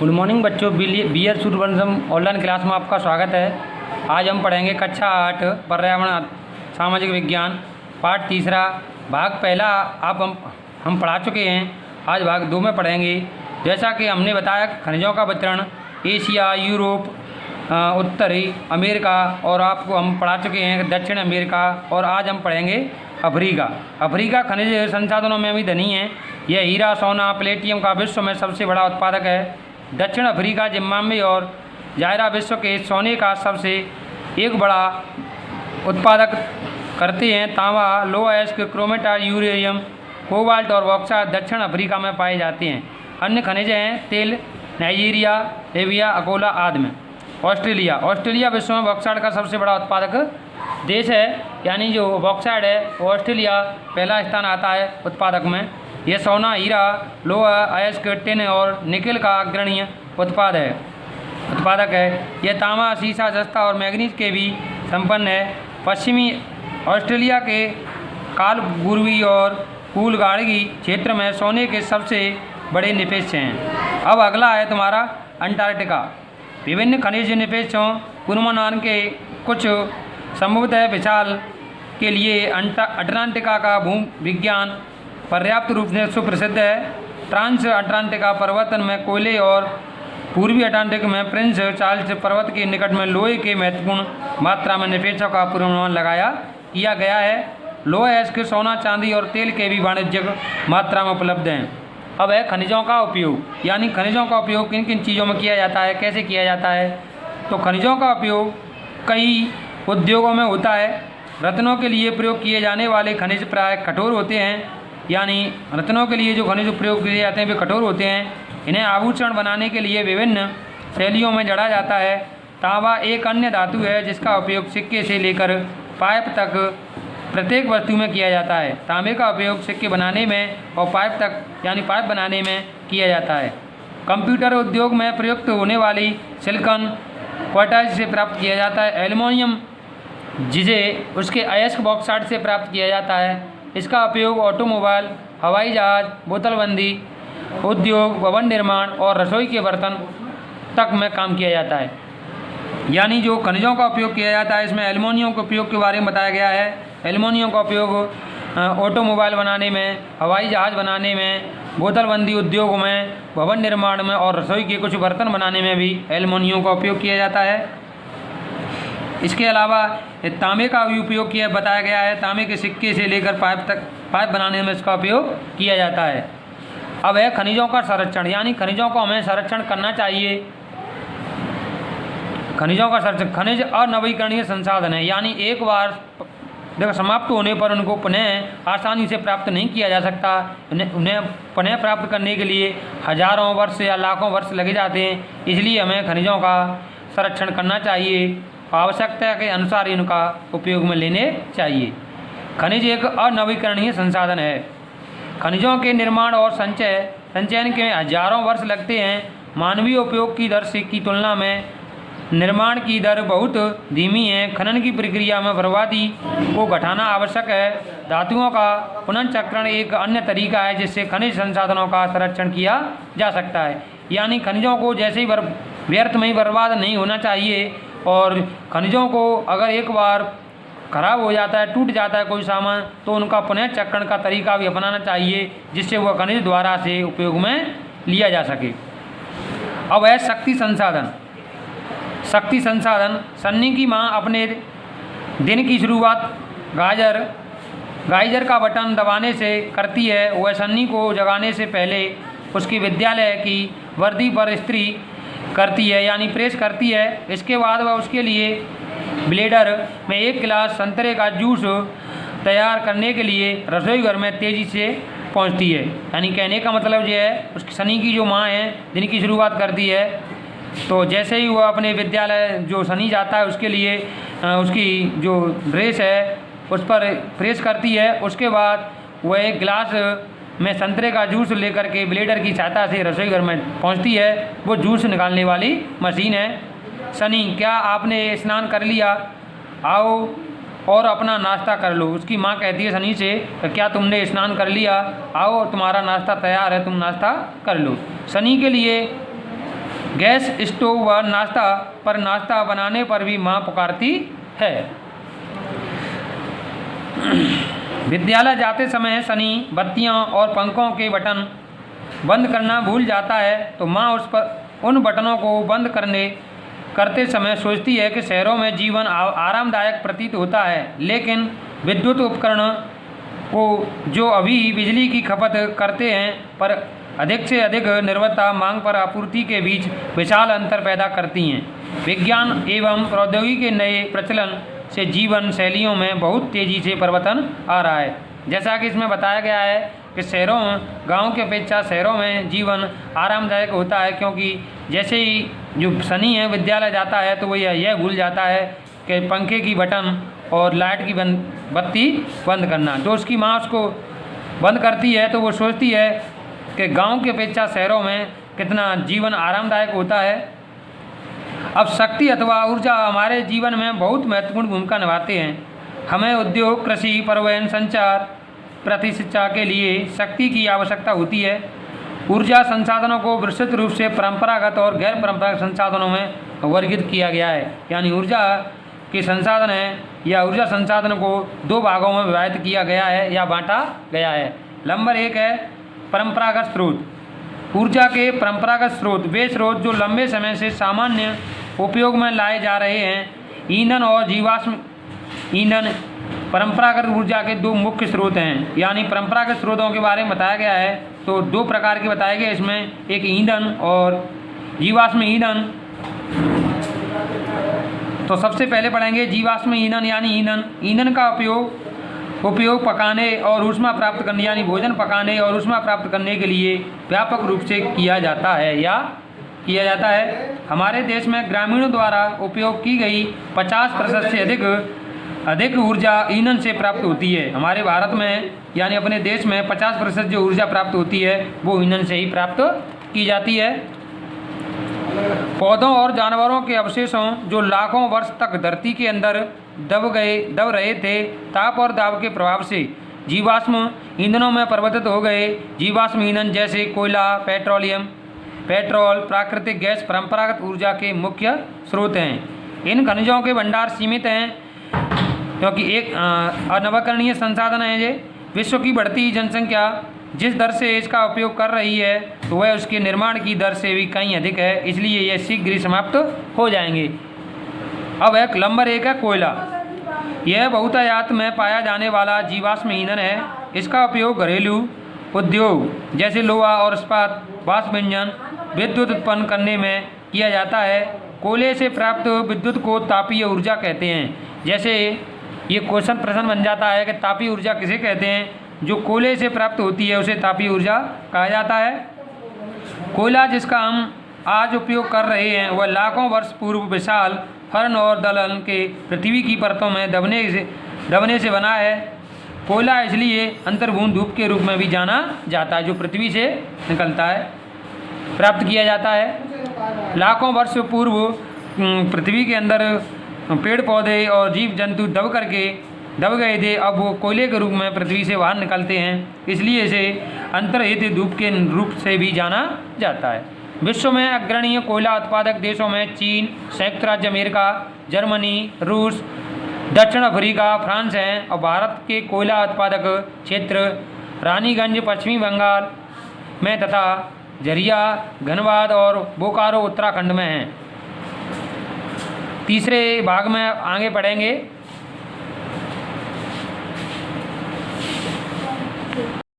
Good morning बच्चों, B S Suryavansham online class में आपका स्वागत है। आज हम पढ़ेंगे कक्षा 8 पर्यावरण सामाजिक विज्ञान पाठ तीसरा भाग पहला। आप हम पढ़ा चुके हैं। आज भाग 2 में पढ़ेंगे। जैसा कि हमने बताया, खनिजों का वितरण एशिया, यूरोप, उत्तरी अमेरिका और आपको हम पढ़ा चुके हैं दक्षिण अमेरिका। और आज हम पढ़ेंगे अफ्रीका। अफ्रीका खनिज संसाधनों में भी धनी है। यह हीरा, सोना, प्लेटियम का विश्व में सबसे बड़ा उत्पादक है। दक्षिण अफ्रीका, जिम्बाब्वे और जायरा विश्व के सोने का सबसे एक बड़ा उत्पादक करते हैं। तांबा, लोहा अयस्क, क्रोमेटाइट, यूरेनियम, कोबाल्ट और बॉक्साइट दक्षिण अफ्रीका में पाए जाते हैं। अन्य खनिज हैं तेल, नाइजीरिया, लीबिया, अकोला आदि में। ऑस्ट्रेलिया विश्व में बॉक्साइट का सबसे बड़ा उत्पादक देश है। यानी जो बॉक्साइट है वो ऑस्ट्रेलिया पहला स्थान आता है उत्पादक में। यह सोना, हीरा, लोहा अयस्क, टिन और निकेल का अग्रणी उत्पादक है। यह तांबा, सीसा, जस्ता और मैग्नीज के भी संपन्न है। पश्चिमी ऑस्ट्रेलिया के कालगुरवी और कूलगाड़गी क्षेत्र में सोने के सबसे बड़े निवेश हैं। अब अगला है तुम्हारा अंटार्कटिका। विभिन्न खनिज निवेशों पूर्वानुमान के कुछ संभवतः विशाल के लिए अंटार्कटिका का भूविज्ञान पर्याप्त रूप से सुप्रसिद्ध है। ट्रांस अंटार्कटिका पर्वत में कोयले और पूर्वी अटलांटिक में प्रिंस चार्ल्स पर्वत के निकट में लोहे के महत्वपूर्ण मात्रा में निवेशों का पूर्वानुमान किया गया है। लोहा अयस्क, सोना, चांदी और तेल के भी वाणिज्यिक मात्रा में उपलब्ध हैं। अब है खनिजों का उपयोग, यानी खनिजों का उपयोग किन किन चीज़ों में किया जाता है, कैसे किया जाता है। तो खनिजों का उपयोग कई उद्योगों में होता है। रत्नों के लिए प्रयोग किए जाने वाले खनिज प्राय कठोर होते हैं। यानी रत्नों के लिए जो खनिज प्रयोग किए जाते हैं वे कठोर होते हैं। इन्हें आभूषण बनाने के लिए विभिन्न शैलियों में जड़ा जाता है। तांबा एक अन्य धातु है जिसका उपयोग सिक्के से लेकर पाइप तक प्रत्येक वस्तु में किया जाता है। तांबे का उपयोग सिक्के बनाने में और पाइप तक यानी पाइप बनाने में किया जाता है। कंप्यूटर उद्योग में प्रयुक्त होने वाली सिलिकॉन क्वार्ट्ज से प्राप्त किया जाता है। एल्युमिनियम जिसे उसके अयस्क बॉक्साइट से प्राप्त किया जाता है। इसका उपयोग ऑटोमोबाइल, हवाई जहाज, बोतलबंदी उद्योग, भवन निर्माण और रसोई के बर्तन तक में काम किया जाता है। यानी जो खनिजों का उपयोग किया जाता है इसमें एल्युमिनियम के उपयोग के बारे में बताया गया है। एल्युमिनियम का उपयोग ऑटोमोबाइल बनाने में, हवाई जहाज बनाने में, बोतलबंदी उद्योग में, भवन निर्माण में और रसोई के कुछ बर्तन बनाने में भी एल्युमिनियम का उपयोग किया जाता है। इसके अलावा तांबे का भी उपयोग बताया गया है। तांबे के सिक्के से लेकर पाइप बनाने में इसका उपयोग किया जाता है। अब है खनिजों का संरक्षण, यानी खनिजों को हमें संरक्षण करना चाहिए। खनिजों का संरक्षण, खनिज अनवीकरणीय संसाधन है। यानी एक बार समाप्त होने पर उनको पुनः आसानी से प्राप्त नहीं किया जा सकता। उन्हें पुनः प्राप्त करने के लिए हजारों वर्ष या लाखों वर्ष लगे जाते हैं। इसलिए हमें खनिजों का संरक्षण करना चाहिए। आवश्यकता के अनुसार इनका उपयोग में लेने चाहिए। खनिज एक अनवीकरणीय संसाधन है। खनिजों के निर्माण और संचयन के हजारों वर्ष लगते हैं। मानवीय उपयोग की दर की तुलना में निर्माण की दर बहुत धीमी है। खनन की प्रक्रिया में बर्बादी को घटाना आवश्यक है। धातुओं का पुनर्चक्रण एक अन्य तरीका है जिससे खनिज संसाधनों का संरक्षण किया जा सकता है। यानी खनिजों को जैसे ही व्यर्थ में ही बर्बाद नहीं होना चाहिए। और खनिजों को अगर एक बार खराब हो जाता है, टूट जाता है कोई सामान, तो उनका पुनः चक्रण का तरीका भी अपनाना चाहिए जिससे वह खनिज द्वारा से उपयोग में लिया जा सके। अब है शक्ति संसाधन। शक्ति संसाधन, सन्नी की माँ अपने दिन की शुरुआत गाइजर का बटन दबाने से करती है। वह सन्नी को जगाने से पहले उसकी विद्यालय की वर्दी पर इस्त्री करती है, यानी प्रेस करती है। इसके बाद वह उसके लिए ब्लेंडर में 1 गिलास संतरे का जूस तैयार करने के लिए रसोई घर में तेज़ी से पहुंचती है। यानी कहने का मतलब ये है उसकी सनी की जो माँ है दिन की शुरुआत करती है, तो जैसे ही वह अपने विद्यालय जो सनी जाता है उसके लिए उसकी जो ड्रेस है उस पर प्रेस करती है। उसके बाद वह 1 गिलास में संतरे का जूस लेकर के ब्लेंडर की सहायता से रसोई घर में पहुंचती है। वो जूस निकालने वाली मशीन है। सनी, क्या आपने स्नान कर लिया? आओ और अपना नाश्ता कर लो। उसकी माँ कहती है सनी से, क्या तुमने स्नान कर लिया? आओ तुम्हारा नाश्ता तैयार है, तुम नाश्ता कर लो। सनी के लिए गैस स्टोव व नाश्ता बनाने पर भी माँ पुकारती है। विद्यालय जाते समय सनी बत्तियां और पंखों के बटन बंद करना भूल जाता है तो माँ उन बटनों को बंद करते समय सोचती है कि शहरों में जीवन आरामदायक प्रतीत होता है, लेकिन विद्युत उपकरण को जो अभी बिजली की खपत करते हैं पर अधिक से अधिक निर्भरता मांग पर आपूर्ति के बीच विशाल अंतर पैदा करती हैं। विज्ञान एवं प्रौद्योगिकी के नए प्रचलन से जीवन शैलियों में बहुत तेज़ी से परिवर्तन आ रहा है। जैसा कि इसमें बताया गया है कि गांव की अपेक्षा शहरों में जीवन आरामदायक होता है, क्योंकि जैसे ही जो सनी है विद्यालय जाता है तो वो यह भूल जाता है कि पंखे की बटन और लाइट की बत्ती बंद करना। जो उसकी माँ उसको बंद करती है तो वो सोचती है कि गांव की अपेक्षा शहरों में कितना जीवन आरामदायक होता है। अब शक्ति अथवा ऊर्जा हमारे जीवन में बहुत महत्वपूर्ण भूमिका निभाते हैं। हमें उद्योग, कृषि, परिवहन, संचार, प्रतिशिक्षा के लिए शक्ति की आवश्यकता होती है। ऊर्जा संसाधनों को विस्तृत रूप से परंपरागत और गैर परंपरागत संसाधनों में वर्गीकृत किया गया है। यानी ऊर्जा के संसाधन है या ऊर्जा संसाधन को दो भागों में विभाजित किया गया है या बांटा गया है। नंबर 1 है परंपरागत स्रोत। ऊर्जा के परंपरागत स्रोत वे स्रोत जो लंबे समय से सामान्य उपयोग में लाए जा रहे हैं। ईंधन और जीवाश्म ईंधन परंपरागत ऊर्जा के दो मुख्य स्रोत हैं। यानी परंपरागत स्रोतों के बारे में बताया गया है तो दो प्रकार के बताए गए इसमें, एक ईंधन और जीवाश्म ईंधन। तो सबसे पहले पढ़ेंगे जीवाश्म ईंधन। यानी ईंधन का उपयोग पकाने और ऊष्मा प्राप्त करने यानी भोजन पकाने और ऊष्मा प्राप्त करने के लिए व्यापक रूप से किया जाता है। हमारे देश में ग्रामीणों द्वारा उपयोग की गई 50% से अधिक ऊर्जा ईंधन से प्राप्त होती है। हमारे भारत में यानी अपने देश में 50% जो ऊर्जा प्राप्त होती है वो ईंधन से ही प्राप्त की जाती है। पौधों और जानवरों के अवशेषों जो लाखों वर्ष तक धरती के अंदर दब रहे थे, ताप और दाब के प्रभाव से जीवाश्म ईंधनों में परिवर्तित हो गए। जीवाश्म ईंधन जैसे कोयला, पेट्रोल, प्राकृतिक गैस परंपरागत ऊर्जा के मुख्य स्रोत हैं। इन खनिजों के भंडार सीमित हैं क्योंकि एक अनवकरणीय संसाधन है। ये विश्व की बढ़ती जनसंख्या जिस दर से इसका उपयोग कर रही है तो वह उसके निर्माण की दर से भी कहीं अधिक है, इसलिए यह शीघ्र ही समाप्त हो जाएंगे। अब एक नंबर 1 है कोयला। यह बहुतायत में पाया जाने वाला जीवाश्म ईंधन है। इसका उपयोग घरेलू उद्योग जैसे लोहा और इस्पात, वाष्प इंजन, विद्युत उत्पन्न करने में किया जाता है। कोयले से प्राप्त विद्युत को तापीय ऊर्जा कहते हैं। जैसे ये प्रश्न बन जाता है कि तापीय ऊर्जा किसे कहते हैं? जो कोयले से प्राप्त होती है उसे तापीय ऊर्जा कहा जाता है। कोयला जिसका हम आज उपयोग कर रहे हैं वह लाखों वर्ष पूर्व विशाल फर्न और दलदल के पृथ्वी की परतों में दबने से बना है। कोयला इसलिए अंतर्भूत धूप के रूप में भी जाना जाता है, जो पृथ्वी से निकलता है, प्राप्त किया जाता है। लाखों वर्ष पूर्व पृथ्वी के अंदर पेड़ पौधे और जीव जंतु दब गए थे, अब वो कोयले के रूप में पृथ्वी से बाहर निकलते हैं, इसलिए इसे अंतर्हित धूप के रूप से भी जाना जाता है। विश्व में अग्रणीय कोयला उत्पादक देशों में चीन, संयुक्त राज्य अमेरिका, जर्मनी, रूस, दक्षिण अफ्रीका, फ्रांस हैं और भारत के कोयला उत्पादक क्षेत्र रानीगंज पश्चिमी बंगाल में तथा झरिया, धनबाद और बोकारो उत्तराखंड में हैं। तीसरे भाग में आगे पढ़ेंगे